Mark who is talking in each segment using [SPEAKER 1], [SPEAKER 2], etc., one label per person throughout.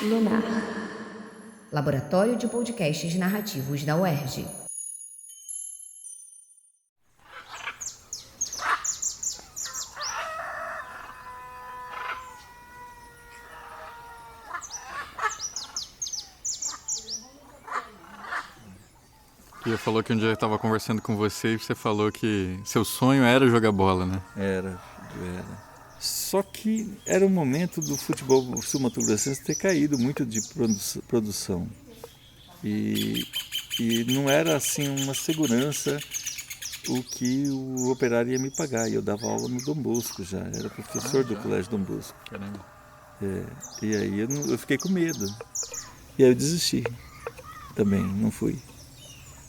[SPEAKER 1] Lunar. Laboratório de Podcasts Narrativos da UERJ.
[SPEAKER 2] Pia falou que um dia eu estava conversando com você e você falou que seu sonho era jogar bola, né?
[SPEAKER 3] Era. Só que era um momento do futebol sul-mato-grossense ter caído muito de produção. E não era assim uma segurança o que o Operário ia me pagar. E eu dava aula no Dom Bosco já, era professor do Colégio Dom Bosco.
[SPEAKER 2] Caramba.
[SPEAKER 3] E aí eu fiquei com medo. E aí eu desisti também, não fui.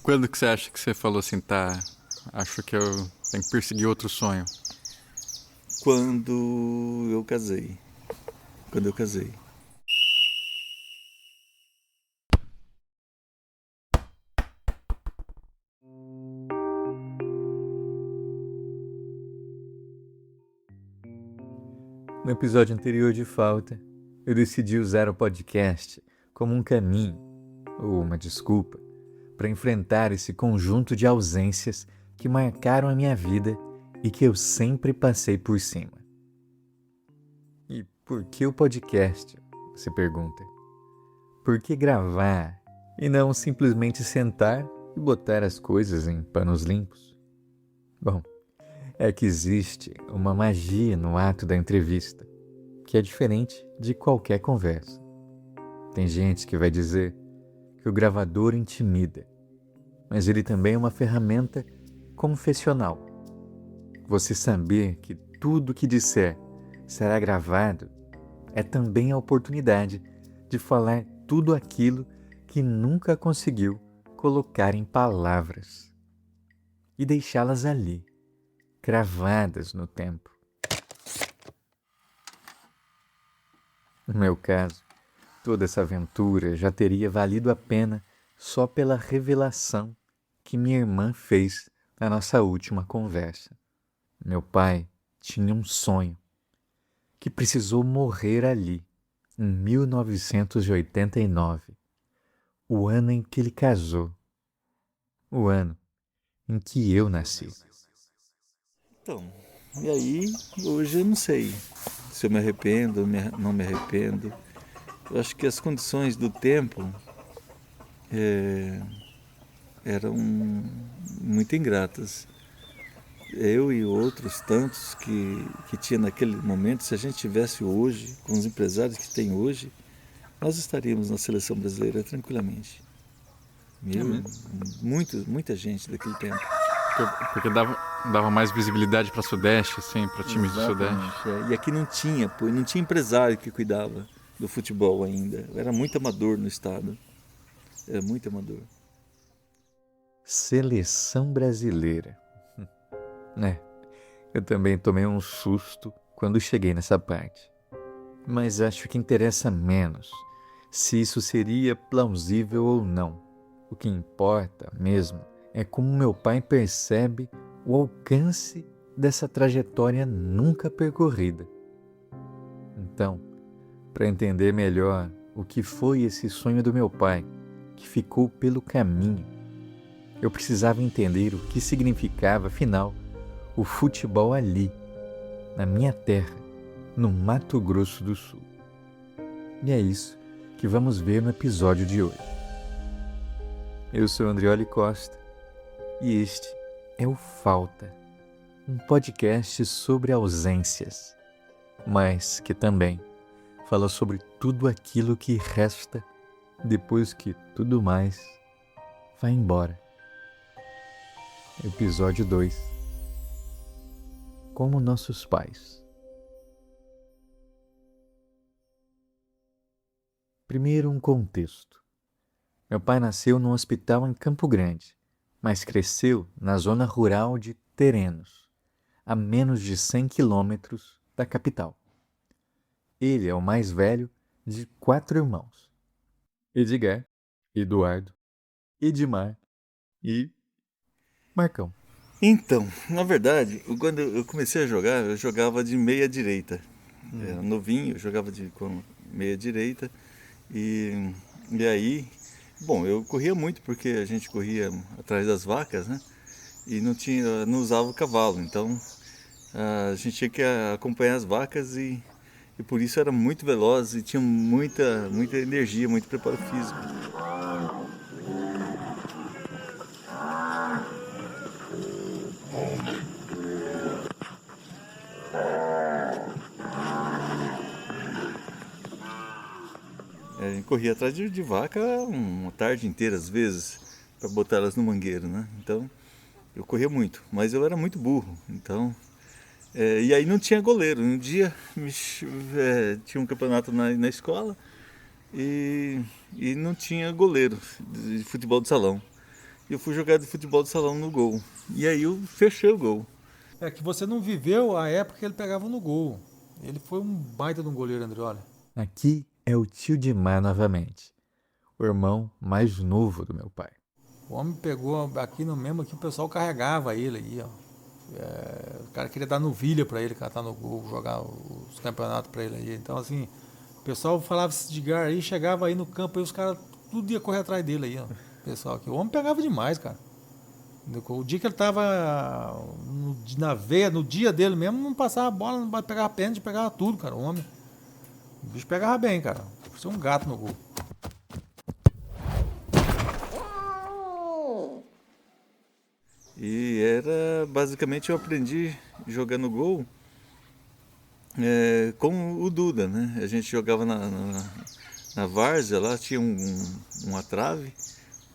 [SPEAKER 2] Quando que você acha que você falou assim, acho que eu tenho que perseguir outro sonho?
[SPEAKER 3] Quando eu casei.
[SPEAKER 4] No episódio anterior de Falta, eu decidi usar o podcast como um caminho, ou uma desculpa, para enfrentar esse conjunto de ausências que marcaram a minha vida e que eu sempre passei por cima. E por que o podcast? Você pergunta. Por que gravar e não simplesmente sentar e botar as coisas em panos limpos? Bom, é que existe uma magia no ato da entrevista, que é diferente de qualquer conversa. Tem gente que vai dizer que o gravador intimida, mas ele também é uma ferramenta confessional. Você saber que tudo que disser será gravado é também a oportunidade de falar tudo aquilo que nunca conseguiu colocar em palavras e deixá-las ali, cravadas no tempo. No meu caso, toda essa aventura já teria valido a pena só pela revelação que minha irmã fez na nossa última conversa. Meu pai tinha um sonho que precisou morrer ali, em 1989, o ano em que ele casou, o ano em que eu nasci.
[SPEAKER 3] Então, e aí, hoje eu não sei se eu me arrependo ou não me arrependo. Eu acho que as condições do tempo eram muito ingratas. Eu e outros tantos que tinha naquele momento, se a gente tivesse hoje, com os empresários que tem hoje, nós estaríamos na seleção brasileira tranquilamente. Muita gente daquele tempo.
[SPEAKER 2] Porque dava mais visibilidade para Sudeste, assim, para times do Sudeste.
[SPEAKER 3] E aqui não tinha empresário que cuidava do futebol ainda. Era muito amador no estado. Era muito amador.
[SPEAKER 4] Seleção brasileira. Eu também tomei um susto quando cheguei nessa parte. Mas acho que interessa menos se isso seria plausível ou não. O que importa mesmo é como meu pai percebe o alcance dessa trajetória nunca percorrida. Então, para entender melhor o que foi esse sonho do meu pai, que ficou pelo caminho, eu precisava entender o que significava, afinal, o futebol ali, na minha terra, no Mato Grosso do Sul. E é isso que vamos ver no episódio de hoje. Eu sou Andrioli Costa e este é o Falta, um podcast sobre ausências, mas que também fala sobre tudo aquilo que resta depois que tudo mais vai embora. Episódio 2. Como nossos pais. Primeiro, um contexto. Meu pai nasceu num hospital em Campo Grande, mas cresceu na zona rural de Terenos, a menos de 100 quilômetros da capital. Ele é o mais velho de 4 irmãos: Edgar, Eduardo, Edmar e Marcão.
[SPEAKER 3] Então, na verdade, quando eu comecei a jogar, eu jogava de meia direita. Era novinho, eu jogava com meia direita. E aí, bom, eu corria muito porque a gente corria atrás das vacas, né? E não usava o cavalo, então a gente tinha que acompanhar as vacas e por isso era muito veloz e tinha muita energia, muito preparo físico. A gente corria atrás de vaca uma tarde inteira, às vezes, para botar elas no mangueiro, né? Então, eu corria muito, mas eu era muito burro, então... e aí não tinha goleiro. Um dia tinha um campeonato na escola e não tinha goleiro de futebol de salão. E eu fui jogar de futebol de salão no gol. E aí eu fechei o gol.
[SPEAKER 5] É que você não viveu a época que ele pegava no gol. Ele foi um baita de um goleiro, Andreoli.
[SPEAKER 4] Aqui é o tio Dimar novamente, o irmão mais novo do meu pai.
[SPEAKER 5] O homem pegou aqui no mesmo que o pessoal carregava ele aí, ó. O cara queria dar novilha pra ele, cantar no gol, jogar os campeonatos pra ele aí. Então, assim, o pessoal falava esse Edgar aí, chegava aí no campo aí, os caras tudo ia correr atrás dele aí, ó. Pessoal aqui. O homem pegava demais, cara. O dia que ele tava na veia, no dia dele mesmo, não passava a bola, não pegava pênalti, pegava tudo, cara. O homem. O bicho pegava bem, cara. Você é um gato no gol.
[SPEAKER 3] E basicamente eu aprendi jogando gol com o Duda, né? A gente jogava na várzea, lá tinha uma trave,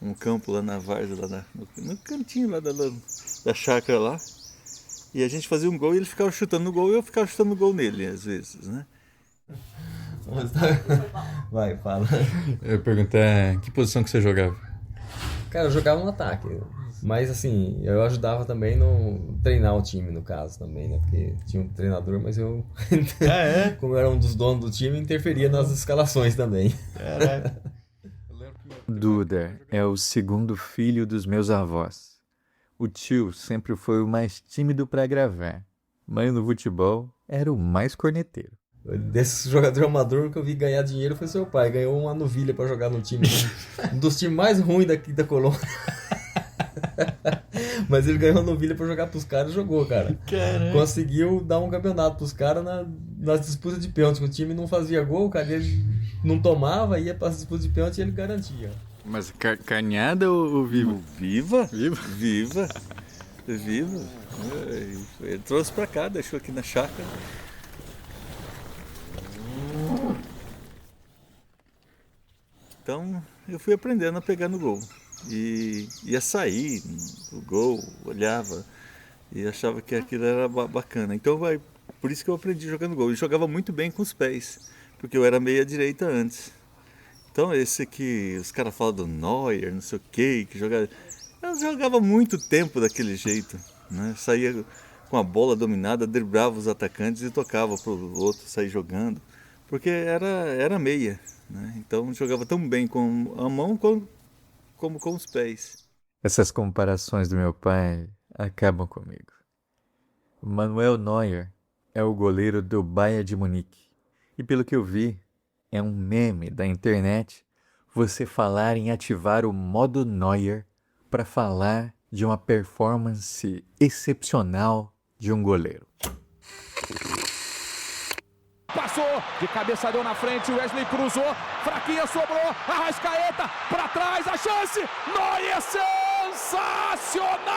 [SPEAKER 3] um campo lá na várzea, lá no cantinho lá da chácara lá. E a gente fazia um gol e ele ficava chutando no gol e eu ficava chutando no gol nele, às vezes, né?
[SPEAKER 6] Vai, fala.
[SPEAKER 2] Eu ia perguntar que posição que você jogava?
[SPEAKER 6] Cara, eu jogava no ataque. Mas assim, eu ajudava também no treinar o time, no caso, também, né? Porque tinha um treinador, mas eu, como eu era um dos donos do time, interferia nas escalações também.
[SPEAKER 4] Duda é o segundo filho dos meus avós. O tio sempre foi o mais tímido para gravar, mas no futebol era o mais corneteiro.
[SPEAKER 6] Desse jogador amador que eu vi ganhar dinheiro foi seu pai. Ganhou uma novilha pra jogar no time. Um dos times mais ruins daqui da colônia. Mas ele ganhou uma novilha pra jogar pros caras e jogou, cara. Caraca. Conseguiu dar um campeonato pros caras nas disputas de pênalti. O time não fazia gol, cara, ele não tomava, ia para as disputas de pênalti e ele garantia.
[SPEAKER 2] Mas carneada ou viva?
[SPEAKER 3] Viva.
[SPEAKER 2] Viva?
[SPEAKER 3] Viva. Ele trouxe pra cá, deixou aqui na chácara. Então eu fui aprendendo a pegar no gol. E ia sair do gol, olhava e achava que aquilo era bacana. Então por isso que eu aprendi jogando gol. E jogava muito bem com os pés, porque eu era meia direita antes. Então esse que os caras falam do Neuer, não sei o que jogava. Eu jogava muito tempo daquele jeito, né? Saía com a bola dominada, driblava os atacantes e tocava para o outro sair jogando, porque era meia, né? Então jogava tão bem com a mão como com os pés.
[SPEAKER 4] Essas comparações do meu pai acabam comigo. O Manuel Neuer é o goleiro do Bayern de Munique. E pelo que eu vi, é um meme da internet você falar em ativar o modo Neuer para falar de uma performance excepcional de um goleiro.
[SPEAKER 7] Passou, de cabeça deu na frente, Wesley cruzou, fraquinha sobrou, Arrascaeta, pra trás, a chance, Neuer, sensacional!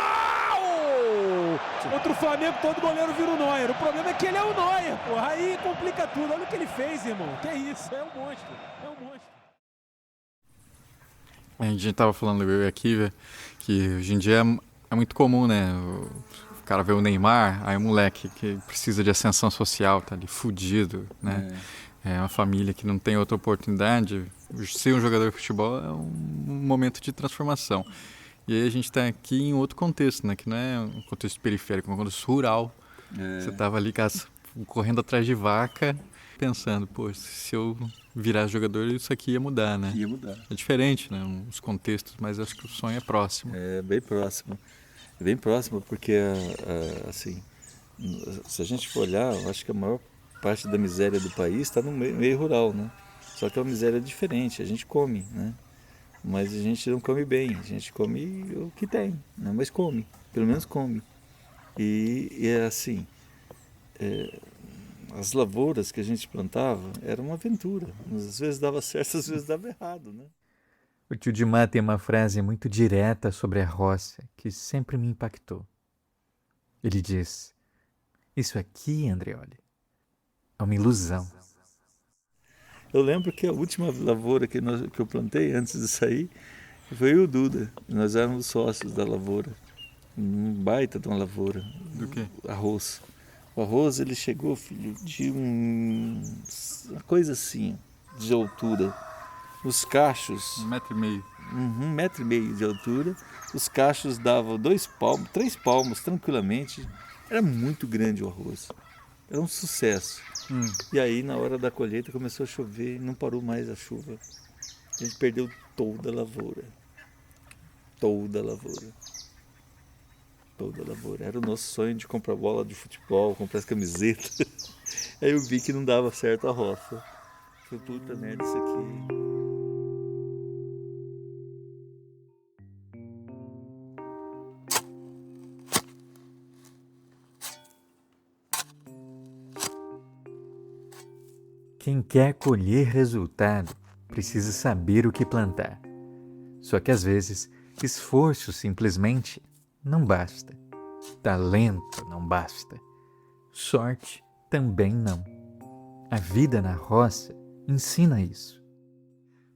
[SPEAKER 8] Contra o Flamengo, todo goleiro vira o Neuer, o problema é que ele é o Neuer, porra, aí complica tudo, olha o que ele fez, irmão, que é isso, é um monstro, é um monstro.
[SPEAKER 2] A gente tava falando eu aqui, velho, que hoje em dia é muito comum, né? O cara vê o Neymar, aí o moleque que precisa de ascensão social, tá ali fudido, né? É uma família que não tem outra oportunidade. Ser um jogador de futebol é um momento de transformação. E aí a gente tá aqui em outro contexto, né? Que não é um contexto periférico, é um contexto rural. Você tava ali correndo atrás de vaca, pensando, pô, se eu virasse jogador, isso aqui ia mudar, né?
[SPEAKER 3] Ia mudar.
[SPEAKER 2] É diferente, né? Os contextos, mas acho que o sonho é próximo.
[SPEAKER 3] É bem próximo. É bem próximo porque, assim, se a gente for olhar, eu acho que a maior parte da miséria do país está no meio rural, né? Só que é uma miséria diferente, a gente come, né? Mas a gente não come bem, a gente come o que tem, né? Mas come, pelo menos come. E é assim, as lavouras que a gente plantava era uma aventura. Às vezes dava certo, às vezes dava errado, né?
[SPEAKER 4] O tio Dimar tem uma frase muito direta sobre a roça que sempre me impactou. Ele diz: "Isso aqui, Andreoli, é uma ilusão."
[SPEAKER 3] Eu lembro que a última lavoura que eu plantei antes de sair foi o Duda. Nós éramos sócios da lavoura. Um baita de uma lavoura.
[SPEAKER 2] Do quê?
[SPEAKER 3] Arroz. O arroz, ele chegou, filho, de uma coisa assim, de altura. Os cachos...
[SPEAKER 2] 1,5 metro.
[SPEAKER 3] 1,5 metro de altura. Os cachos davam 2 palmos, 3 palmos, tranquilamente. Era muito grande o arroz. Era um sucesso. E aí, na hora da colheita, começou a chover e não parou mais a chuva. A gente perdeu toda a lavoura. Toda a lavoura. Toda a lavoura. Era o nosso sonho de comprar bola de futebol, comprar as camisetas. Aí eu vi que não dava certo a roça. Foi puta merda isso aqui.
[SPEAKER 4] Quem quer colher resultado precisa saber o que plantar. Só que às vezes, esforço simplesmente não basta. Talento não basta. Sorte também não. A vida na roça ensina isso.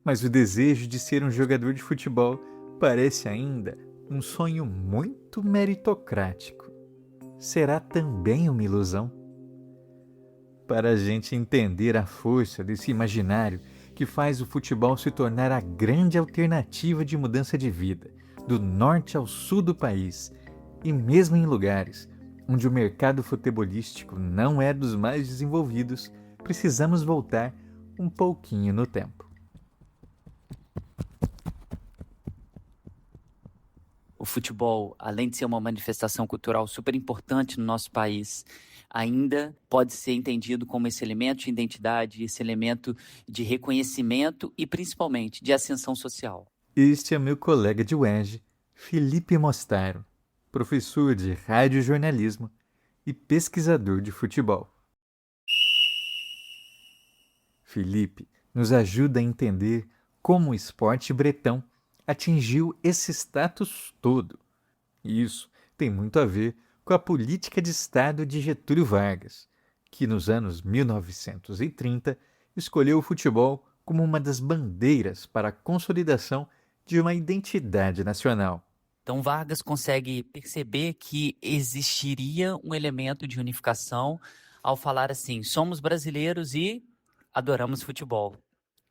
[SPEAKER 4] Mas o desejo de ser um jogador de futebol parece ainda um sonho muito meritocrático. Será também uma ilusão? Para a gente entender a força desse imaginário que faz o futebol se tornar a grande alternativa de mudança de vida, do norte ao sul do país, e mesmo em lugares onde o mercado futebolístico não é dos mais desenvolvidos, precisamos voltar um pouquinho no tempo.
[SPEAKER 9] O futebol, além de ser uma manifestação cultural super importante no nosso país, ainda pode ser entendido como esse elemento de identidade, esse elemento de reconhecimento e, principalmente, de ascensão social.
[SPEAKER 4] Este é meu colega de UERJ, Felipe Mostaro, professor de radiojornalismo e pesquisador de futebol. Felipe nos ajuda a entender como o esporte bretão atingiu esse status todo. E isso tem muito a ver com a política de Estado de Getúlio Vargas, que nos anos 1930 escolheu o futebol como uma das bandeiras para a consolidação de uma identidade nacional.
[SPEAKER 9] Então Vargas consegue perceber que existiria um elemento de unificação ao falar assim: somos brasileiros e adoramos futebol.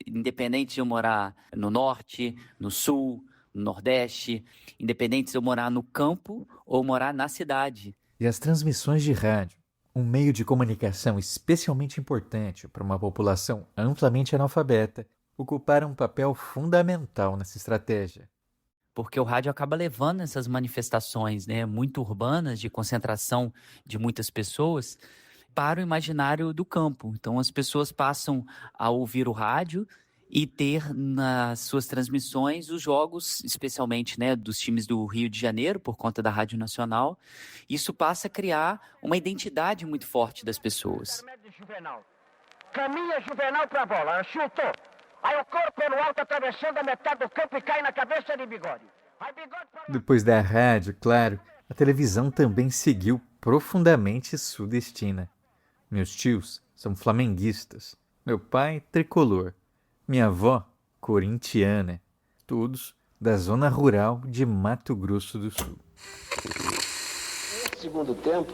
[SPEAKER 9] Independente de eu morar no norte, no sul, no nordeste, independente de eu morar no campo ou morar na cidade.
[SPEAKER 4] E as transmissões de rádio, um meio de comunicação especialmente importante para uma população amplamente analfabeta, ocuparam um papel fundamental nessa estratégia.
[SPEAKER 9] Porque o rádio acaba levando essas manifestações, né, muito urbanas, de concentração de muitas pessoas, para o imaginário do campo. Então as pessoas passam a ouvir o rádio e ter nas suas transmissões os jogos, especialmente, né, dos times do Rio de Janeiro, por conta da Rádio Nacional. Isso passa a criar uma identidade muito forte das pessoas.
[SPEAKER 10] Caminha Juvenal para a bola, chutou. Aí o corpo pelo alto atravessando a metade do campo e cai na cabeça de Bigode.
[SPEAKER 4] Depois da rádio, claro, a televisão também seguiu profundamente sudestina. Meus tios são flamenguistas, meu pai tricolor, minha avó corintiana, todos da zona rural de Mato Grosso do Sul.
[SPEAKER 10] No segundo tempo,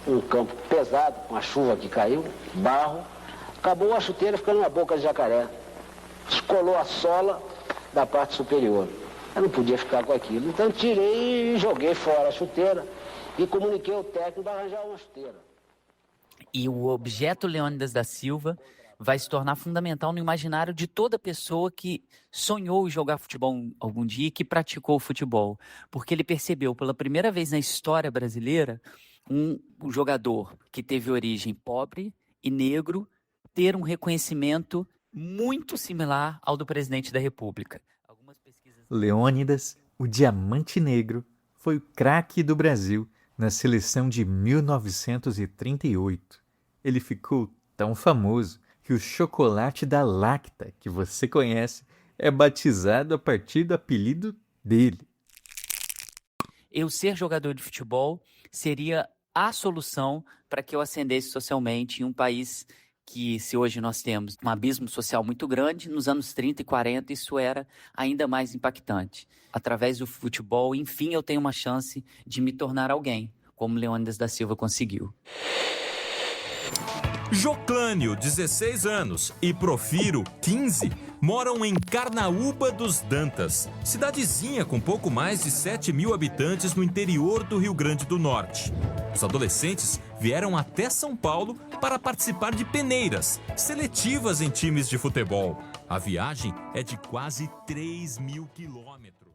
[SPEAKER 10] um campo pesado, com a chuva que caiu, barro, acabou a chuteira ficando na boca de jacaré. Descolou a sola da parte superior. Eu não podia ficar com aquilo, então tirei e joguei fora a chuteira e comuniquei ao técnico para arranjar uma chuteira.
[SPEAKER 9] E o objeto Leônidas da Silva vai se tornar fundamental no imaginário de toda pessoa que sonhou em jogar futebol algum dia e que praticou futebol. Porque ele percebeu pela primeira vez na história brasileira um jogador que teve origem pobre e negro ter um reconhecimento muito similar ao do presidente da República. Algumas pesquisas...
[SPEAKER 4] Leônidas, o Diamante Negro, foi o craque do Brasil na seleção de 1938. Ele ficou tão famoso que o chocolate da Lacta, que você conhece, é batizado a partir do apelido dele.
[SPEAKER 9] Eu ser jogador de futebol seria a solução para que eu ascendesse socialmente em um país que, se hoje nós temos um abismo social muito grande, nos anos 30 e 40 isso era ainda mais impactante. Através do futebol, enfim, eu tenho uma chance de me tornar alguém, como Leônidas da Silva conseguiu.
[SPEAKER 11] Joclânio, 16 anos, e Profiro, 15, moram em Carnaúba dos Dantas, cidadezinha com pouco mais de 7.000 habitantes no interior do Rio Grande do Norte. Os adolescentes vieram até São Paulo para participar de peneiras, seletivas em times de futebol. A viagem é de quase 3.000 quilômetros.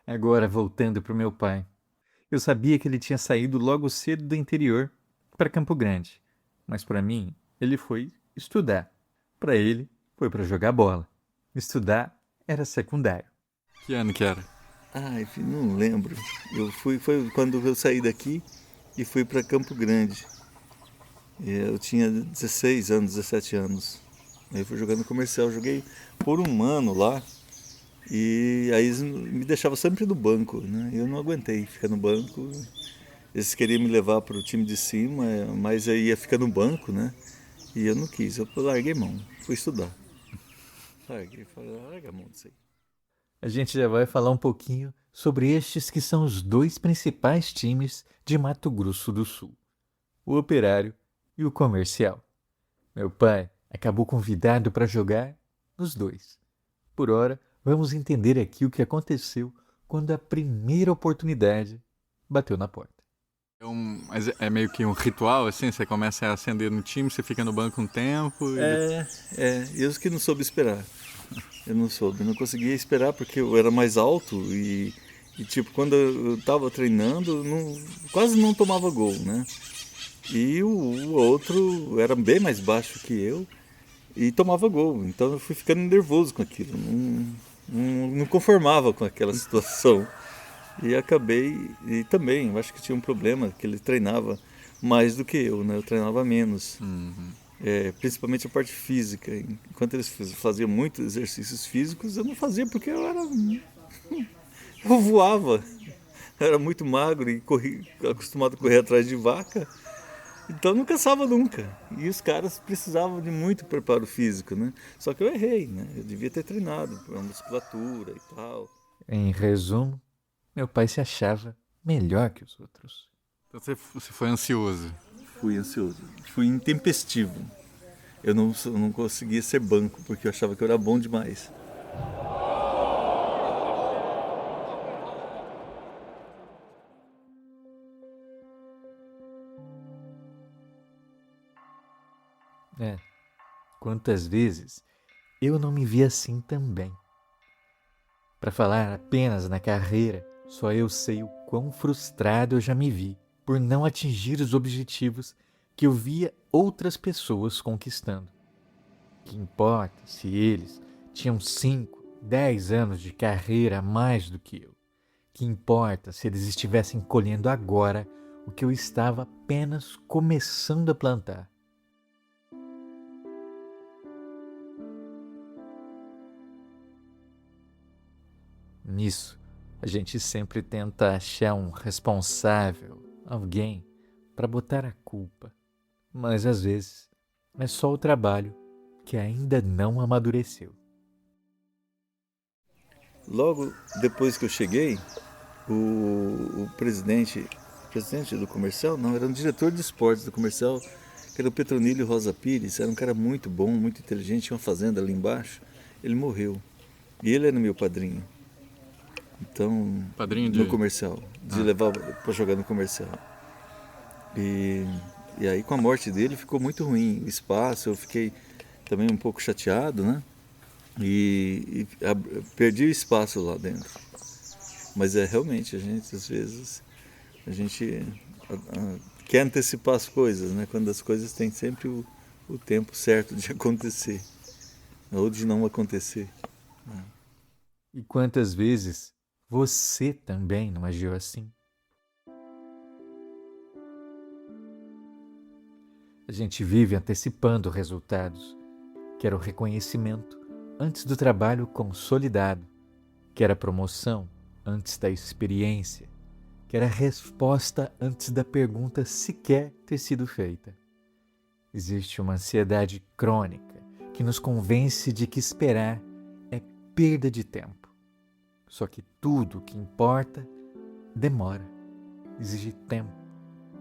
[SPEAKER 4] Agora, voltando para o meu pai. Eu sabia que ele tinha saído logo cedo do interior para Campo Grande, mas para mim ele foi estudar. Para ele foi para jogar bola. Estudar era secundário.
[SPEAKER 2] Que ano que era?
[SPEAKER 3] Ai, filho, não lembro. Foi quando eu saí daqui e fui para Campo Grande. Eu tinha 16 anos, 17 anos. Aí fui jogando comercial, joguei por um ano lá. E aí eles me deixavam sempre no banco, né? Eu não aguentei ficar no banco. Eles queriam me levar para o time de cima, mas aí ia ficar no banco, né? E eu não quis, eu larguei mão, fui estudar. Larga a mão disso aí.
[SPEAKER 4] A gente já vai falar um pouquinho sobre estes que são os dois principais times de Mato Grosso do Sul, o Operário e o Comercial. Meu pai acabou convidado para jogar nos dois. Por hora, vamos entender aqui o que aconteceu quando a primeira oportunidade bateu na porta.
[SPEAKER 2] Mas é meio que um ritual, assim? Você começa a acender no time, você fica no banco um tempo...
[SPEAKER 3] Eu que não soube esperar. Eu não conseguia esperar porque eu era mais alto e tipo, quando eu estava treinando, quase não tomava gol, né? E o outro era bem mais baixo que eu e tomava gol. Então eu fui ficando nervoso com aquilo, não conformava com aquela situação. E acabei, e também, eu acho que tinha um problema, que ele treinava mais do que eu, né? Eu treinava menos.
[SPEAKER 2] Uhum.
[SPEAKER 3] Principalmente a parte física. Enquanto eles faziam muitos exercícios físicos, eu não fazia porque eu voava. Eu era muito magro e acostumado a correr atrás de vaca, então não cansava nunca. E os caras precisavam de muito preparo físico, né? Só que eu errei, né? Eu devia ter treinado a musculatura e tal.
[SPEAKER 4] Em resumo, meu pai se achava melhor que os outros.
[SPEAKER 2] Então você foi ansioso?
[SPEAKER 3] Fui ansioso. Fui intempestivo. Eu não conseguia ser banco, porque eu achava que eu era bom demais.
[SPEAKER 4] Quantas vezes eu não me vi assim também. Para falar apenas na carreira, só eu sei o quão frustrado eu já me vi por não atingir os objetivos que eu via outras pessoas conquistando. Que importa se eles tinham 5, 10 anos de carreira a mais do que eu? Que importa se eles estivessem colhendo agora o que eu estava apenas começando a plantar? Nisso, a gente sempre tenta achar um responsável, alguém, para botar a culpa. Mas às vezes é só o trabalho que ainda não amadureceu.
[SPEAKER 3] Logo depois que eu cheguei, o presidente do comercial, não, era um diretor de esportes do comercial, que era o Petronílio Rosa Pires, era um cara muito bom, muito inteligente, tinha uma fazenda ali embaixo, ele morreu. E ele era meu padrinho. Então, no comercial, de levar para jogar no comercial. E aí com a morte dele ficou muito ruim o espaço, eu fiquei também um pouco chateado, né? E perdi o espaço lá dentro. Mas realmente, às vezes, a gente quer antecipar as coisas, né? Quando as coisas têm sempre o o tempo certo de acontecer, ou de não acontecer.
[SPEAKER 4] E quantas vezes você também não agiu assim? A gente vive antecipando resultados. Quer o reconhecimento antes do trabalho consolidado. Quer a promoção antes da experiência. Quer a resposta antes da pergunta sequer ter sido feita. Existe uma ansiedade crônica que nos convence de que esperar é perda de tempo. Só que tudo o que importa demora, exige tempo,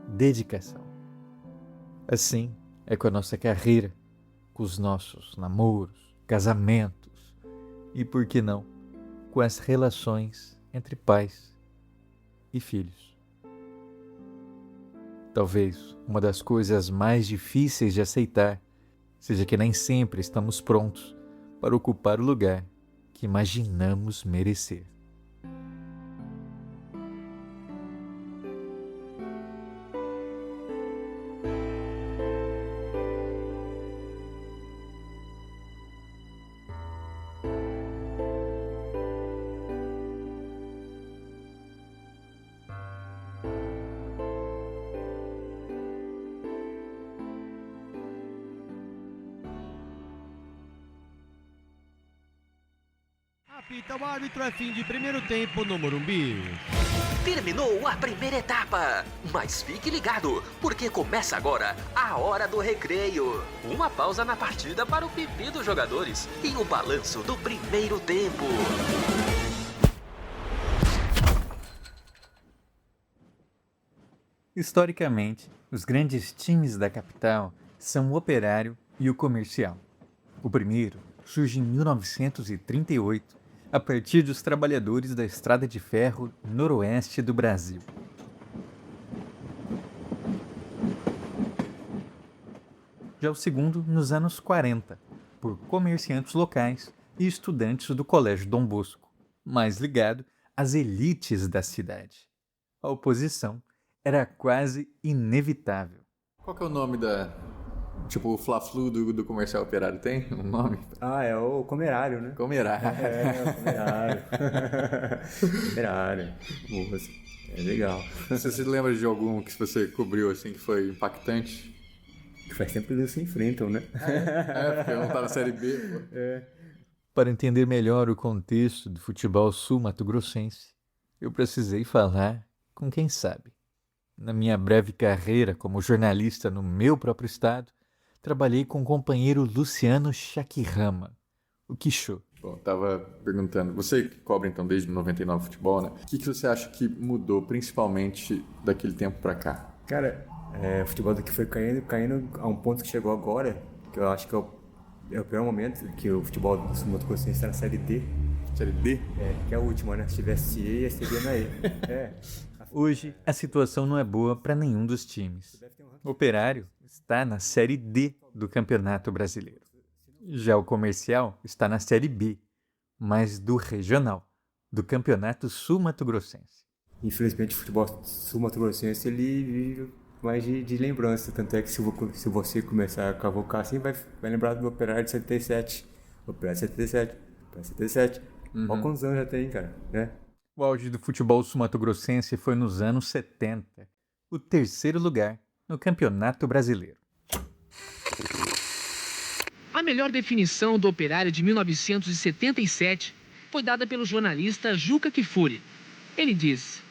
[SPEAKER 4] dedicação. Assim é com a nossa carreira, com os nossos namoros, casamentos e, por que não, com as relações entre pais e filhos. Talvez uma das coisas mais difíceis de aceitar seja que nem sempre estamos prontos para ocupar o lugar que imaginamos merecer.
[SPEAKER 12] Apita o árbitro, é fim de primeiro tempo no Morumbi.
[SPEAKER 13] Terminou a primeira etapa, mas fique ligado, porque começa agora a hora do recreio. Uma pausa na partida para o pipi dos jogadores e o balanço do primeiro tempo.
[SPEAKER 4] Historicamente, os grandes times da capital são o Operário e o Comercial. O primeiro surge em 1938, a partir dos trabalhadores da Estrada de Ferro noroeste do Brasil. Já o segundo nos anos 40, por comerciantes locais e estudantes do Colégio Dom Bosco, mais ligado às elites da cidade. A oposição era quase inevitável.
[SPEAKER 2] Qual que é o nome da... Tipo, o Fla-Flu do Comercial Operário tem um nome?
[SPEAKER 14] Ah, é o Comerário, né?
[SPEAKER 2] Comerário.
[SPEAKER 14] É, o Comerário. Comerário. Moça. É legal.
[SPEAKER 2] Você se lembra de algum que você cobriu, assim, que foi impactante?
[SPEAKER 14] Faz tempo que eles se enfrentam, né?
[SPEAKER 2] Porque não tá na Série B. Pô.
[SPEAKER 4] Para entender melhor o contexto do futebol sul-mato-grossense, eu precisei falar com quem sabe. Na minha breve carreira como jornalista no meu próprio estado, trabalhei com o companheiro Luciano Chakirama, o Quichô.
[SPEAKER 2] Bom, tava perguntando, você que cobre então desde 99 futebol, né? O que você acha que mudou principalmente daquele tempo para cá?
[SPEAKER 14] Cara, o futebol daqui foi caindo a um ponto que chegou agora, que eu acho que é o pior momento, que o futebol do sul-mato-grossense está na Série D.
[SPEAKER 2] Série D?
[SPEAKER 14] Que é a última, né? Se tivesse E, ia ser B na E.
[SPEAKER 4] Hoje, a situação não é boa para nenhum dos times. O Operário está na Série D do Campeonato Brasileiro. Já o Comercial está na Série B, mas do Regional, do Campeonato Sul-Mato-Grossense.
[SPEAKER 14] Infelizmente, o futebol sul-mato-grossense ele vive mais de lembrança. Tanto é que se você começar a cavocar assim, vai lembrar do Operário de 77. Operário de 77. Operário de 77. Olha quantos anos já tem, cara, né?
[SPEAKER 4] O auge do futebol sul-mato-grossense foi nos anos 70, o terceiro lugar no Campeonato Brasileiro.
[SPEAKER 15] A melhor definição do Operário de 1977 foi dada pelo jornalista Juca Kfouri. Ele diz: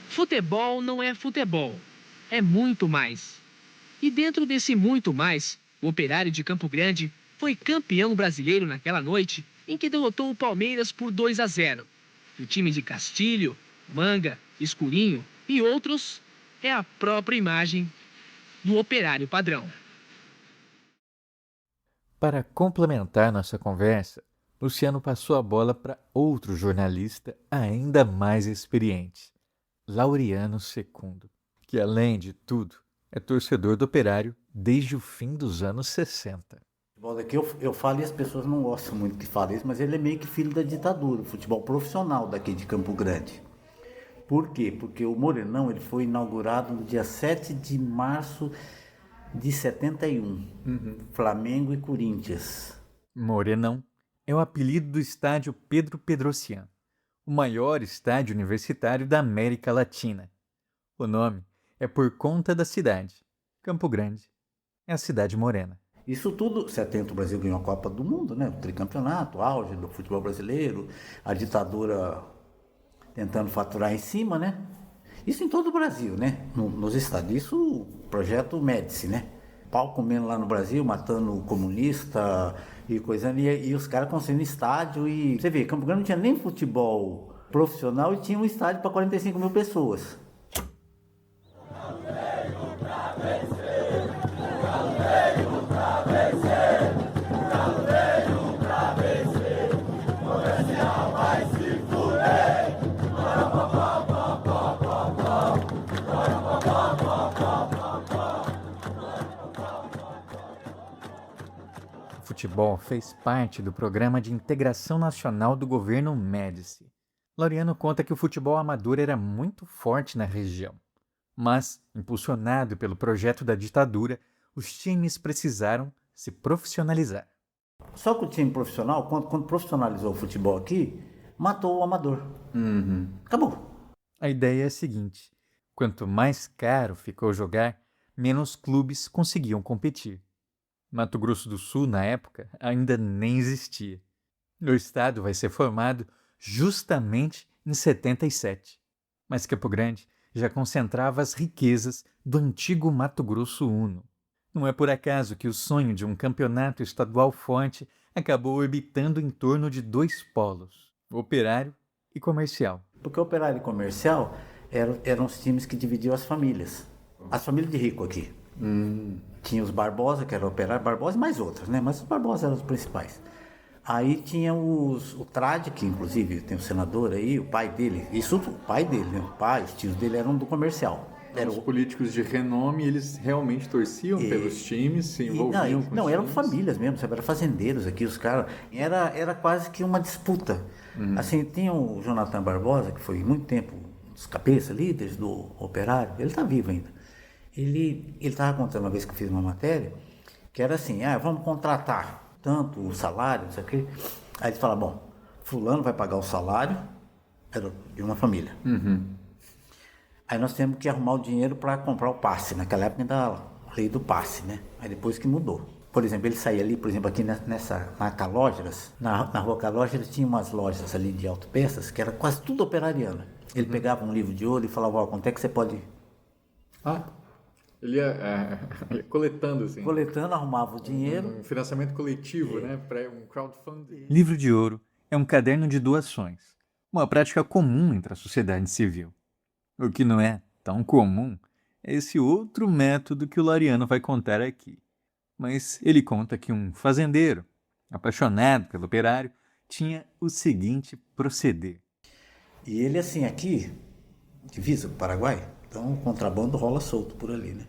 [SPEAKER 15] futebol não é futebol, é muito mais. E dentro desse muito mais, o Operário de Campo Grande foi campeão brasileiro naquela noite em que derrotou o Palmeiras por 2-0. O time de Castilho, Manga, Escurinho e outros é a própria imagem do Operário padrão.
[SPEAKER 4] Para complementar nossa conversa, Luciano passou a bola para outro jornalista ainda mais experiente, Laureano Secundo, que além de tudo é torcedor do Operário desde o fim dos anos 60.
[SPEAKER 16] Futebol daqui eu falo e as pessoas não gostam muito que fale isso, mas ele é meio que filho da ditadura, o futebol profissional daqui de Campo Grande. Por quê? Porque o Morenão ele foi inaugurado no dia 7 de março de 71. Flamengo e Corinthians.
[SPEAKER 4] Morenão é o apelido do estádio Pedro Pedrocian, o maior estádio universitário da América Latina. O nome é por conta da cidade. Campo Grande é a cidade morena.
[SPEAKER 16] Isso tudo, 70 o Brasil ganhou a Copa do Mundo, né? O tricampeonato, o auge do futebol brasileiro, a ditadura tentando faturar em cima, né? Isso em todo o Brasil, né? Nos estádios. Isso o projeto Médici, né? Pau comendo lá no Brasil, matando comunista e coisa. E os caras construindo estádio e... Você vê, Campo Grande não tinha nem futebol profissional e tinha um estádio para 45 mil pessoas.
[SPEAKER 4] O futebol fez parte do Programa de Integração Nacional do governo Médici. Laureano conta que o futebol amador era muito forte na região, mas, impulsionado pelo projeto da ditadura, os times precisaram se profissionalizar.
[SPEAKER 16] Só que o time profissional, quando profissionalizou o futebol aqui, matou o amador. Acabou.
[SPEAKER 4] A ideia é a seguinte: quanto mais caro ficou jogar, menos clubes conseguiam competir. Mato Grosso do Sul, na época, ainda nem existia. O estado vai ser formado justamente em 77. Mas Campo Grande já concentrava as riquezas do antigo Mato Grosso Uno. Não é por acaso que o sonho de um campeonato estadual forte acabou orbitando em torno de dois polos, Operário e Comercial.
[SPEAKER 16] Porque Operário e Comercial eram os times que dividiam as famílias. As famílias de rico aqui. Tinha os Barbosa, que era Operário, Barbosa e mais outros, né? Mas os Barbosa eram os principais. Aí tinha o Trade, que inclusive tem um senador aí, o pai dele. Isso o pai dele, né? O pai, os tios dele eram do Comercial.
[SPEAKER 2] Os políticos de renome, eles realmente torciam pelos times, se envolviam com
[SPEAKER 16] Não,
[SPEAKER 2] os
[SPEAKER 16] eram
[SPEAKER 2] times.
[SPEAKER 16] famílias mesmo, sabe? Eram fazendeiros aqui, os caras. Era quase que uma disputa. Assim, tinha o Jonathan Barbosa, que foi muito tempo um dos cabeças, líderes do Operário. Ele está vivo ainda. Ele estava contando uma vez que eu fiz uma matéria, que era assim, vamos contratar tanto o salário, não sei o quê. Aí ele fala, bom, fulano vai pagar o salário, era de uma família. Aí nós temos que arrumar o dinheiro para comprar o passe. Naquela época ainda a lei do passe, né? Aí depois que mudou. Por exemplo, ele saía ali, por exemplo, aqui na Calógeras, na rua Calógeras, tinha umas lojas ali de autopeças, que era quase tudo operariana. Ele pegava um livro de ouro e falava, quanto é que você pode...
[SPEAKER 2] Ele ia coletando, assim.
[SPEAKER 16] Coletando, arrumava o dinheiro.
[SPEAKER 2] Um financiamento coletivo, né? Um crowdfunding.
[SPEAKER 4] Livro de Ouro é um caderno de doações, uma prática comum entre a sociedade civil. O que não é tão comum é esse outro método que o Laureano vai contar aqui. Mas ele conta que um fazendeiro, apaixonado pelo operário, tinha o seguinte proceder.
[SPEAKER 16] E ele, assim, aqui, divisa com o Paraguai, então o contrabando rola solto por ali, né?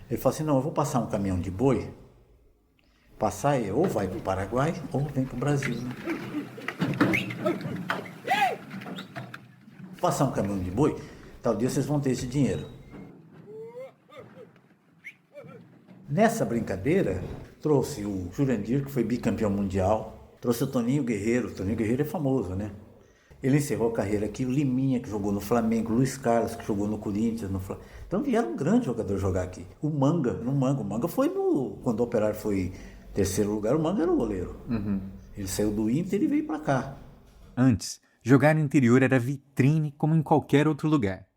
[SPEAKER 16] Ele falou assim, não, eu vou passar um caminhão de boi, passar aí, ou vai para o Paraguai, ou vem para o Brasil, né? Passar um caminhão de boi, tal dia vocês vão ter esse dinheiro. Nessa brincadeira, trouxe o Jurandir, que foi bicampeão mundial, trouxe o Toninho Guerreiro é famoso, né? Ele encerrou a carreira aqui, o Liminha, que jogou no Flamengo, o Luiz Carlos, que jogou no Corinthians, então vieram um grande jogador jogar aqui. O Manga foi quando o Operário foi terceiro lugar, o Manga era o goleiro. Ele saiu do Inter e veio para cá.
[SPEAKER 4] Antes, jogar no interior era vitrine como em qualquer outro lugar.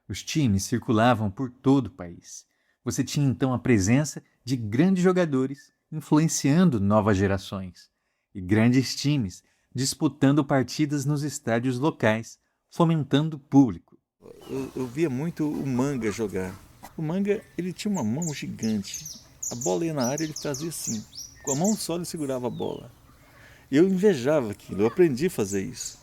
[SPEAKER 4] Os times circulavam por todo o país. Você tinha então a presença de grandes jogadores influenciando novas gerações e grandes times disputando partidas nos estádios locais, fomentando o público.
[SPEAKER 3] Eu via muito o Manga jogar. O Manga, ele tinha uma mão gigante. A bola ia na área, ele fazia assim. Com a mão só ele segurava a bola. Eu invejava aquilo, eu aprendi a fazer isso.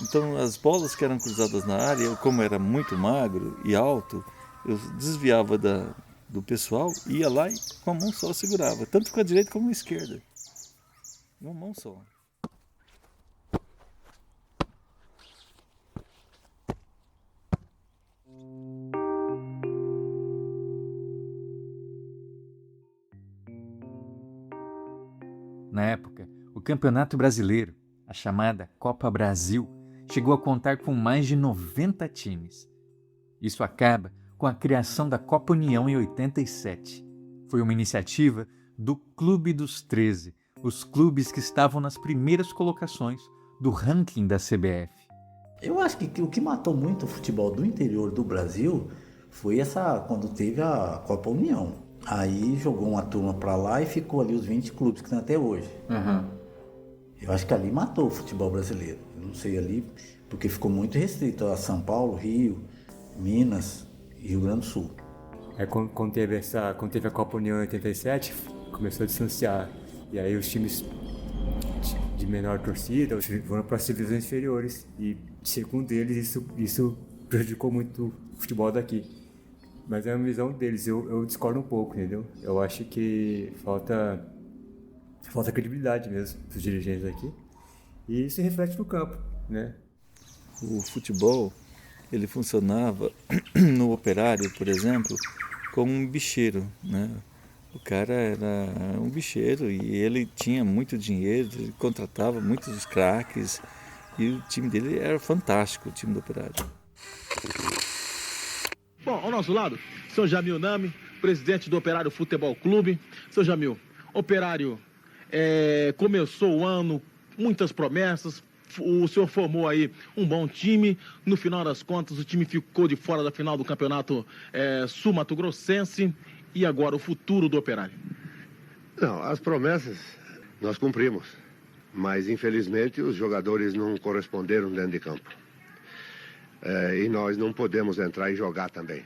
[SPEAKER 3] Então as bolas que eram cruzadas na área, eu, como era muito magro e alto, eu desviava do pessoal, ia lá e com a mão só eu segurava. Tanto com a direita como com a esquerda. Uma mão só.
[SPEAKER 4] Na época, o Campeonato Brasileiro, a chamada Copa Brasil, chegou a contar com mais de 90 times. Isso acaba com a criação da Copa União em 87. Foi uma iniciativa do Clube dos 13, os clubes que estavam nas primeiras colocações do ranking da CBF.
[SPEAKER 16] Eu acho que o que matou muito o futebol do interior do Brasil foi quando teve a Copa União. Aí jogou uma turma para lá e ficou ali os 20 clubes que estão até hoje. Eu acho que ali matou o futebol brasileiro. Eu não sei ali, porque ficou muito restrito a São Paulo, Rio, Minas e Rio Grande do Sul.
[SPEAKER 14] Aí quando teve a Copa União em 87, começou a distanciar. E aí os times de menor torcida foram para as divisões inferiores. E segundo eles, isso prejudicou muito o futebol daqui. Mas é uma visão deles, eu discordo um pouco, entendeu? Eu acho que falta credibilidade mesmo dos dirigentes aqui. E isso se reflete no campo, né?
[SPEAKER 3] O futebol, ele funcionava no Operário, por exemplo, como um bicheiro, né? O cara era um bicheiro e ele tinha muito dinheiro, ele contratava muitos craques e o time dele era fantástico, o time do Operário.
[SPEAKER 17] Bom, ao nosso lado, Sr. Jamil Nami, presidente do Operário Futebol Clube. Sr. Jamil, Operário começou o ano, muitas promessas, o senhor formou aí um bom time, no final das contas o time ficou de fora da final do campeonato sul-mato-grossense, e agora o futuro do Operário?
[SPEAKER 18] Não, as promessas nós cumprimos, mas infelizmente os jogadores não corresponderam dentro de campo. E nós não podemos entrar e jogar também.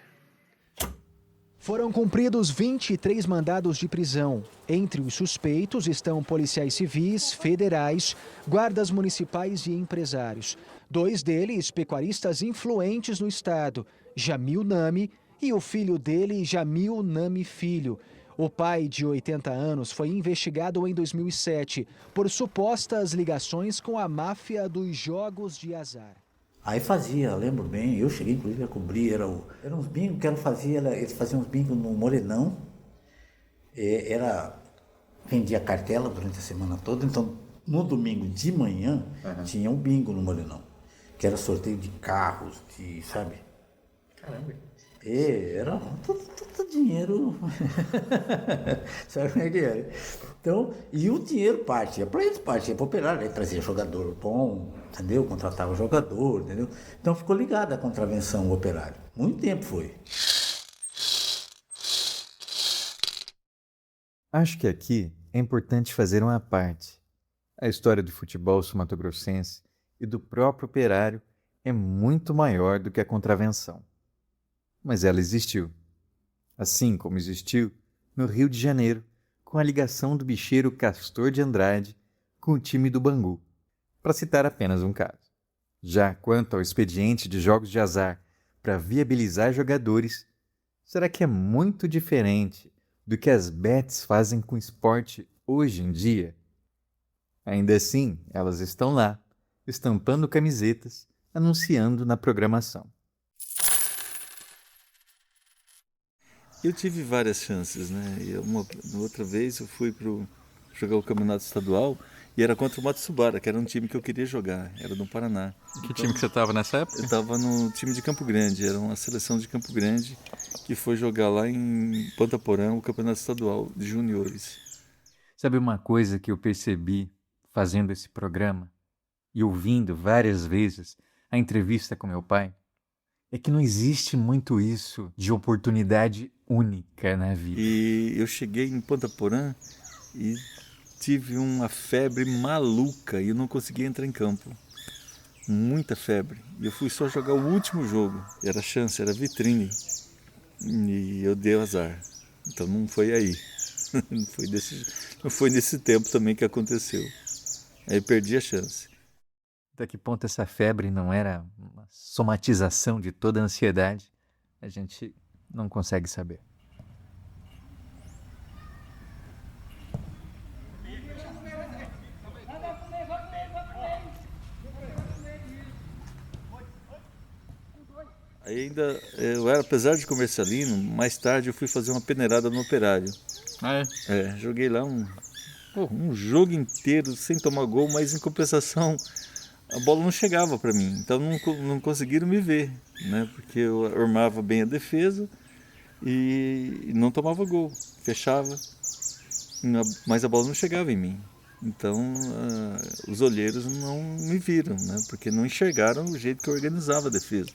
[SPEAKER 19] Foram cumpridos 23 mandados de prisão. Entre os suspeitos estão policiais civis, federais, guardas municipais e empresários. 2 deles, pecuaristas influentes no estado, Jamil Nami e o filho dele, Jamil Nami Filho. O pai, de 80 anos, foi investigado em 2007 por supostas ligações com a máfia dos jogos de azar.
[SPEAKER 16] Aí lembro bem, eu cheguei inclusive a cobrir, eram uns bingos que eles faziam uns bingos no Morenão, vendia cartela durante a semana toda, então no domingo de manhã tinha um bingo no Morenão, que era sorteio de carros, sabe?
[SPEAKER 6] Caramba.
[SPEAKER 16] Era tudo dinheiro, sabe como é que era? Então, e o dinheiro partia para eles, partia para o Operário, aí trazia jogador bom, entendeu? Contratava jogador, entendeu? Então ficou ligada a contravenção o Operário. Muito tempo foi.
[SPEAKER 4] Acho que aqui é importante fazer uma parte. A história do futebol sul-mato-grossense e do próprio Operário é muito maior do que a contravenção. Mas ela existiu. Assim como existiu no Rio de Janeiro, com a ligação do bicheiro Castor de Andrade com o time do Bangu, para citar apenas um caso. Já quanto ao expediente de jogos de azar para viabilizar jogadores, será que é muito diferente do que as bets fazem com o esporte hoje em dia? Ainda assim, elas estão lá, estampando camisetas, anunciando na programação.
[SPEAKER 3] Eu tive várias chances, né? Outra vez eu fui jogar o campeonato estadual e era contra o Matsubara, que era um time que eu queria jogar, era no Paraná.
[SPEAKER 2] Que time que você estava nessa época?
[SPEAKER 3] Eu estava no time de Campo Grande, era uma seleção de Campo Grande que foi jogar lá em Ponta Porã o campeonato estadual de juniores.
[SPEAKER 4] Sabe uma coisa que eu percebi fazendo esse programa e ouvindo várias vezes a entrevista com meu pai? É que não existe muito isso de oportunidade única na vida.
[SPEAKER 3] E eu cheguei em Ponta Porã e tive uma febre maluca e eu não conseguia entrar em campo. Muita febre. E eu fui só jogar o último jogo. Era chance, era vitrine. E eu dei azar. Então não foi aí. Não foi nesse tempo também que aconteceu. Aí perdi a chance.
[SPEAKER 4] Até que ponto essa febre não era uma somatização de toda a ansiedade? A gente não consegue saber.
[SPEAKER 3] Aí ainda, apesar de comercialino, mais tarde eu fui fazer uma peneirada no Operário.
[SPEAKER 2] Ah, é?
[SPEAKER 3] Joguei lá um jogo inteiro sem tomar gol, mas em compensação a bola não chegava para mim. Então não conseguiram me ver, né? Porque eu armava bem a defesa e não tomava gol, fechava, mas a bola não chegava em mim. Então os olheiros não me viram, né? Porque não enxergaram o jeito que eu organizava a defesa.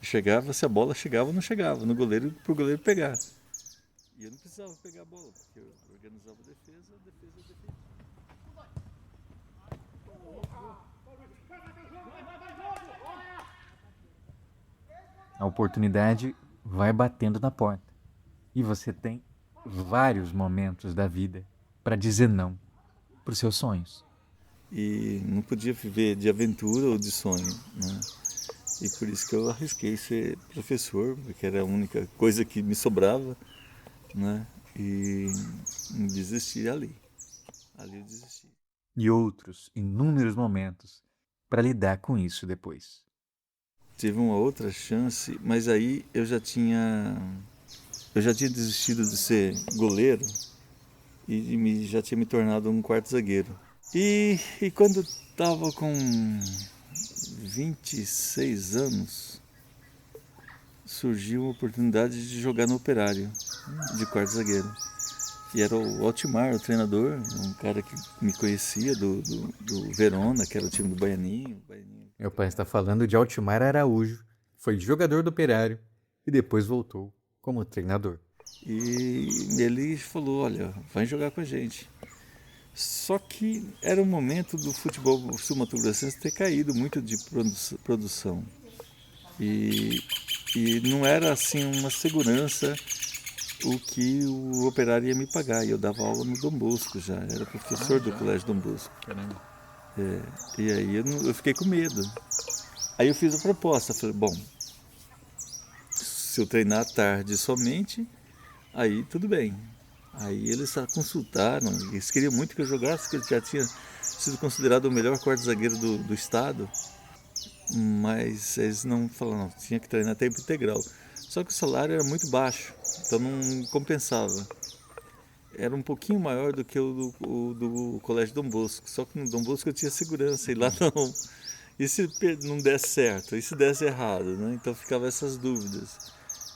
[SPEAKER 3] Chegava, se a bola chegava ou não chegava, no goleiro, para o goleiro pegar. E eu não precisava pegar a bola, porque eu organizava a defesa.
[SPEAKER 4] A oportunidade vai batendo na porta. E você tem vários momentos da vida para dizer não para os seus sonhos.
[SPEAKER 3] E não podia viver de aventura ou de sonho, né? E por isso que eu arrisquei ser professor, porque era a única coisa que me sobrava, né? E desisti ali. Ali eu desisti.
[SPEAKER 4] E outros inúmeros momentos para lidar com isso depois.
[SPEAKER 3] Tive uma outra chance, mas aí eu já tinha desistido de ser goleiro e já tinha me tornado um quarto zagueiro. E quando estava com 26 anos, surgiu uma oportunidade de jogar no Operário, de quarto zagueiro. E era o Altimar, o treinador, um cara que me conhecia do Verona, que era o time do Baianinho.
[SPEAKER 4] Meu pai está falando de Altimar Araújo, foi jogador do Operário e depois voltou como treinador.
[SPEAKER 3] E ele falou, olha, vai jogar com a gente. Só que era um momento do futebol sul-mato-grossense ter caído muito de produção. E não era assim uma segurança o que o Operário ia me pagar. E eu dava aula no Dom Bosco já, era professor do Colégio Dom Bosco.
[SPEAKER 2] Caramba.
[SPEAKER 3] E aí eu fiquei com medo. Aí eu fiz a proposta, falei, bom, se eu treinar à tarde somente, aí tudo bem. Aí eles consultaram, eles queriam muito que eu jogasse, porque ele já tinha sido considerado o melhor quarto zagueiro do estado, mas eles não falaram, não, tinha que treinar tempo integral. Só que o salário era muito baixo, então não compensava. Era um pouquinho maior do que o do Colégio Dom Bosco, só que no Dom Bosco eu tinha segurança, e lá não. E se não desse certo? E se desse errado? Né? Então ficava essas dúvidas.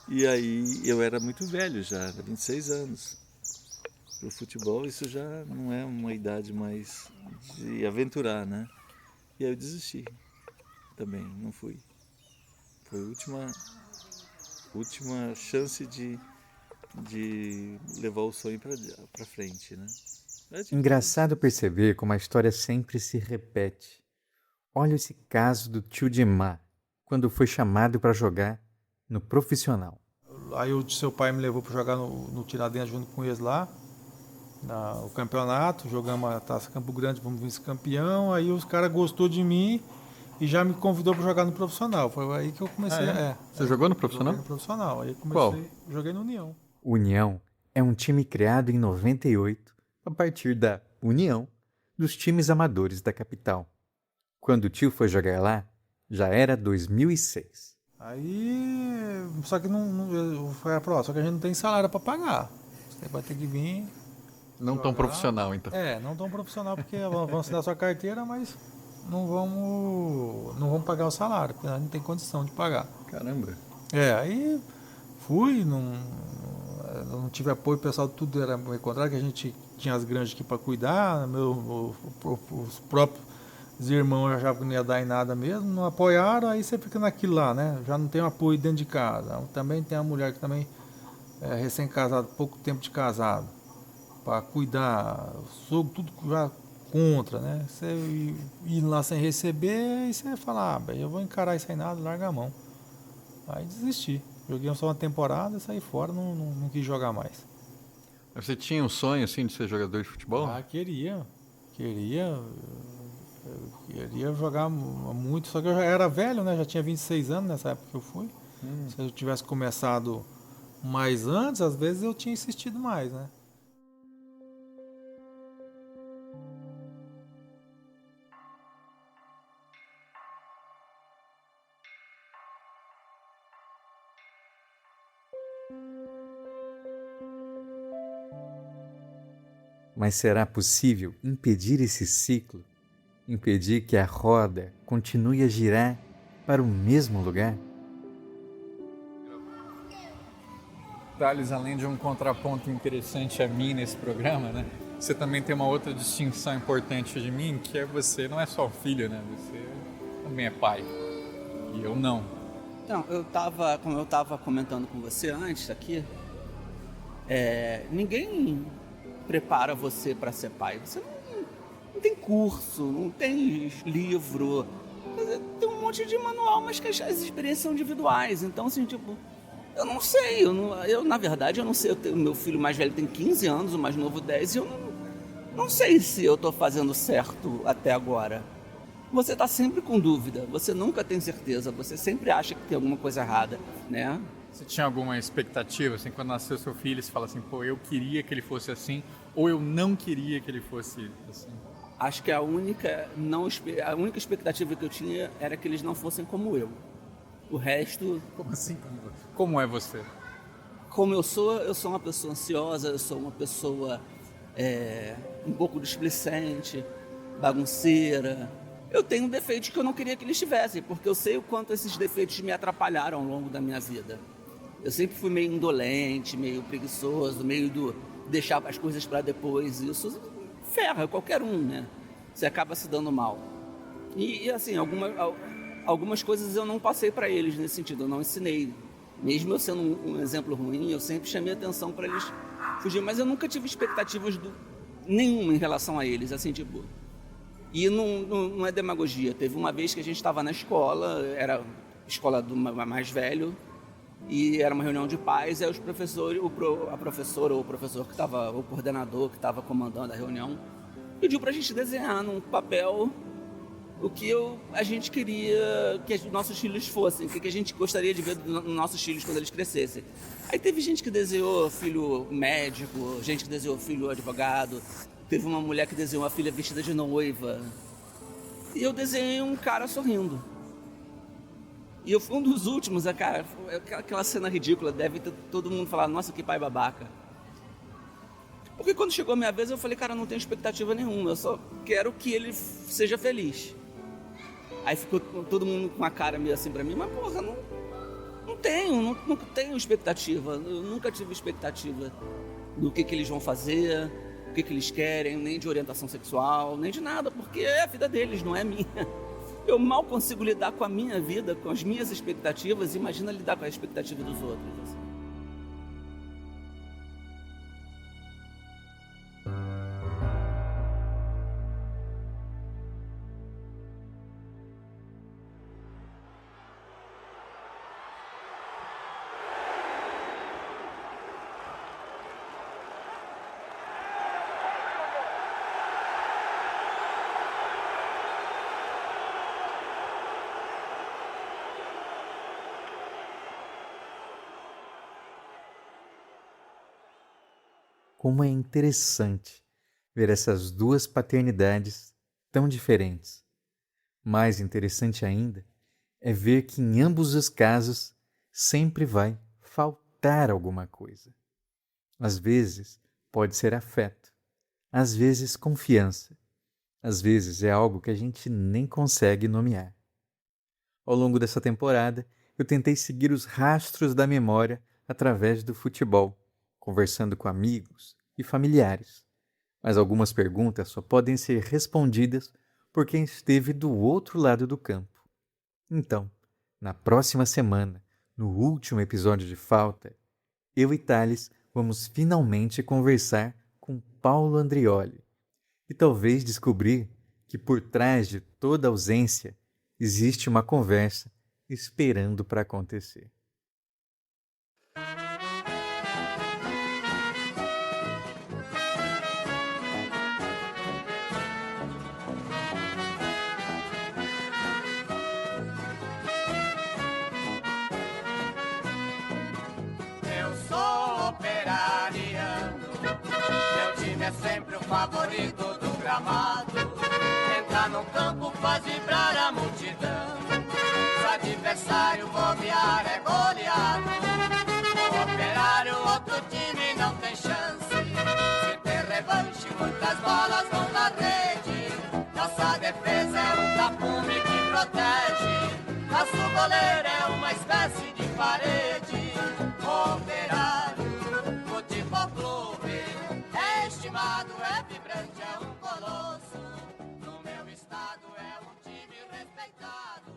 [SPEAKER 3] E aí eu era muito velho já, era 26 anos. Para o futebol isso já não é uma idade mais de aventurar, né? E aí eu desisti também, não fui. Foi a última chance de levar o sonho para frente, né?
[SPEAKER 4] Engraçado perceber como a história sempre se repete. Olha esse caso do tio Dimar, quando foi chamado para jogar no profissional.
[SPEAKER 5] Aí o seu pai me levou para jogar no Tiradentes junto com eles lá, o campeonato, jogamos a Taça Campo Grande, fomos vice-campeão, aí os caras gostou de mim e já me convidou para jogar no profissional. Foi aí que eu comecei.
[SPEAKER 2] Você jogou no profissional?
[SPEAKER 5] Joguei no profissional. Aí comecei,
[SPEAKER 2] qual?
[SPEAKER 5] Joguei no União.
[SPEAKER 4] União é um time criado em 98 a partir da união dos times amadores da capital. Quando o tio foi jogar lá, já era 2006.
[SPEAKER 5] Aí, só que só que a gente não tem salário para pagar. Você vai ter que vir.
[SPEAKER 2] Não tão profissional, então.
[SPEAKER 5] Não tão profissional, porque vão assinar sua carteira, mas não vamos pagar o salário, porque a gente não tem condição de pagar.
[SPEAKER 2] Caramba.
[SPEAKER 5] Aí fui, não tive apoio, o pessoal tudo era o contrário, que a gente tinha as granjas aqui para cuidar, os próprios irmãos achavam que não ia dar em nada mesmo, não apoiaram, aí você fica naquilo lá, né? Já não tem um apoio dentro de casa. Também tem uma mulher que também é recém-casada, pouco tempo de casado, para cuidar, sogro, tudo já contra, né? Você ir lá sem receber, e você fala, eu vou encarar isso aí nada, larga a mão. Aí desisti. Joguei só uma temporada, saí fora, não quis jogar mais.
[SPEAKER 2] Você tinha um sonho, assim, de ser jogador de futebol?
[SPEAKER 5] Queria jogar muito, só que eu já era velho, né? Já tinha 26 anos nessa época que eu fui. Se eu tivesse começado mais antes, às vezes eu tinha insistido mais, né?
[SPEAKER 4] Mas será possível impedir esse ciclo? Impedir que a roda continue a girar para o mesmo lugar?
[SPEAKER 2] Thales, além de um contraponto interessante a mim nesse programa, né? Você também tem uma outra distinção importante de mim, que é você não é só filho, né? Você também é pai. E eu não.
[SPEAKER 20] Então, como eu estava comentando com você antes aqui, ninguém prepara você para ser pai. Você não tem curso, não tem livro, tem um monte de manual, mas que as experiências são individuais. Então, assim, tipo, eu não sei, na verdade, eu não sei. Meu filho mais velho tem 15 anos, o mais novo 10, e eu não sei se eu estou fazendo certo até agora. Você está sempre com dúvida, você nunca tem certeza, você sempre acha que tem alguma coisa errada, né?
[SPEAKER 2] Você tinha alguma expectativa, assim, quando nasceu seu filho, você fala assim, pô, eu queria que ele fosse assim, ou eu não queria que ele fosse assim?
[SPEAKER 20] Acho que a única expectativa que eu tinha era que eles não fossem como eu. O resto...
[SPEAKER 2] Como assim? Como é você?
[SPEAKER 20] Como eu sou uma pessoa ansiosa, eu sou uma pessoa um pouco displicente, bagunceira. Eu tenho defeitos que eu não queria que eles tivessem, porque eu sei o quanto esses defeitos me atrapalharam ao longo da minha vida. Eu sempre fui meio indolente, meio preguiçoso, meio do deixar as coisas para depois. Isso ferra qualquer um, né? Você acaba se dando mal. E assim, algumas coisas eu não passei para eles nesse sentido, eu não ensinei. Mesmo eu sendo um exemplo ruim, eu sempre chamei atenção para eles fugir, mas eu nunca tive expectativas nenhuma em relação a eles, assim, tipo... E não é demagogia. Teve uma vez que a gente estava na escola, era a escola do mais velho, e era uma reunião de pais, e aí os professores, a professora ou o professor que estava, o coordenador que estava comandando a reunião, pediu para a gente desenhar num papel o que a gente queria que os nossos filhos fossem, o que a gente gostaria de ver nos nossos filhos quando eles crescessem. Aí teve gente que desenhou filho médico, gente que desenhou filho advogado, teve uma mulher que desenhou uma filha vestida de noiva. E eu desenhei um cara sorrindo. E eu fui um dos últimos, cara, aquela cena ridícula, deve ter todo mundo falar, nossa, que pai babaca. Porque quando chegou a minha vez, eu falei, cara, eu não tenho expectativa nenhuma, eu só quero que ele seja feliz. Aí ficou todo mundo com a cara meio assim pra mim, mas porra, não tenho expectativa, eu nunca tive expectativa do que eles vão fazer, o que eles querem, nem de orientação sexual, nem de nada, porque é a vida deles, não é minha. Eu mal consigo lidar com a minha vida, com as minhas expectativas, imagina lidar com a expectativa dos outros. Assim.
[SPEAKER 4] Como é interessante ver essas duas paternidades tão diferentes. Mais interessante ainda é ver que em ambos os casos sempre vai faltar alguma coisa. Às vezes pode ser afeto, às vezes confiança, às vezes é algo que a gente nem consegue nomear. Ao longo dessa temporada, eu tentei seguir os rastros da memória através do futebol, conversando com amigos e familiares, mas algumas perguntas só podem ser respondidas por quem esteve do outro lado do campo. Então, na próxima semana, no último episódio de Falta, eu e Thales vamos finalmente conversar com Paulo Andrioli e talvez descobrir que por trás de toda ausência existe uma conversa esperando para acontecer.
[SPEAKER 21] É sempre o favorito do gramado. Entrar no campo faz vibrar a multidão. Se o adversário bobear é goleado. O Operário, outro time não tem chance. Se tem revanche, as bolas vão na rede. Nossa defesa é um tapume que protege. Nosso goleiro é uma espécie de parede. Operário Futebol Clube é estimado, é vibrante, é um colosso. No meu estado é um time respeitado.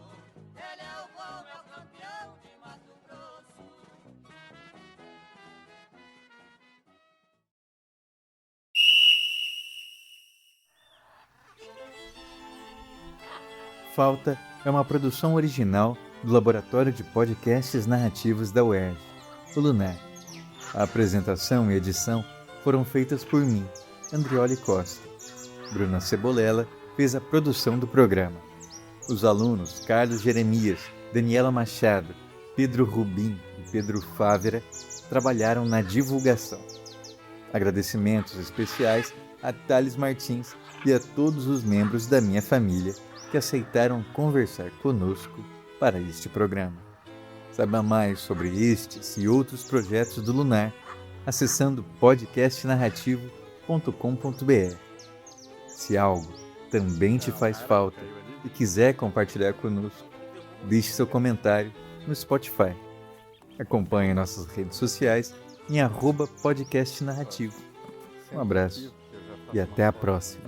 [SPEAKER 21] Ele é o bom, é o campeão de Mato Grosso.
[SPEAKER 4] Falta é uma produção original do Laboratório de Podcasts Narrativos da UERJ, o LUNAR. A apresentação e edição foram feitas por mim, Andrioli Costa. Bruna Cebolela fez a produção do programa. Os alunos Carlos Jeremias, Daniela Machado, Pedro Rubim e Pedro Fávera trabalharam na divulgação. Agradecimentos especiais a Thales Martins e a todos os membros da minha família que aceitaram conversar conosco para este programa. Saiba mais sobre estes e outros projetos do Lunar acessando podcastnarrativo.com.br. Se algo também te faz falta e quiser compartilhar conosco, deixe seu comentário no Spotify. Acompanhe nossas redes sociais em @podcastnarrativo. Um abraço e até a próxima.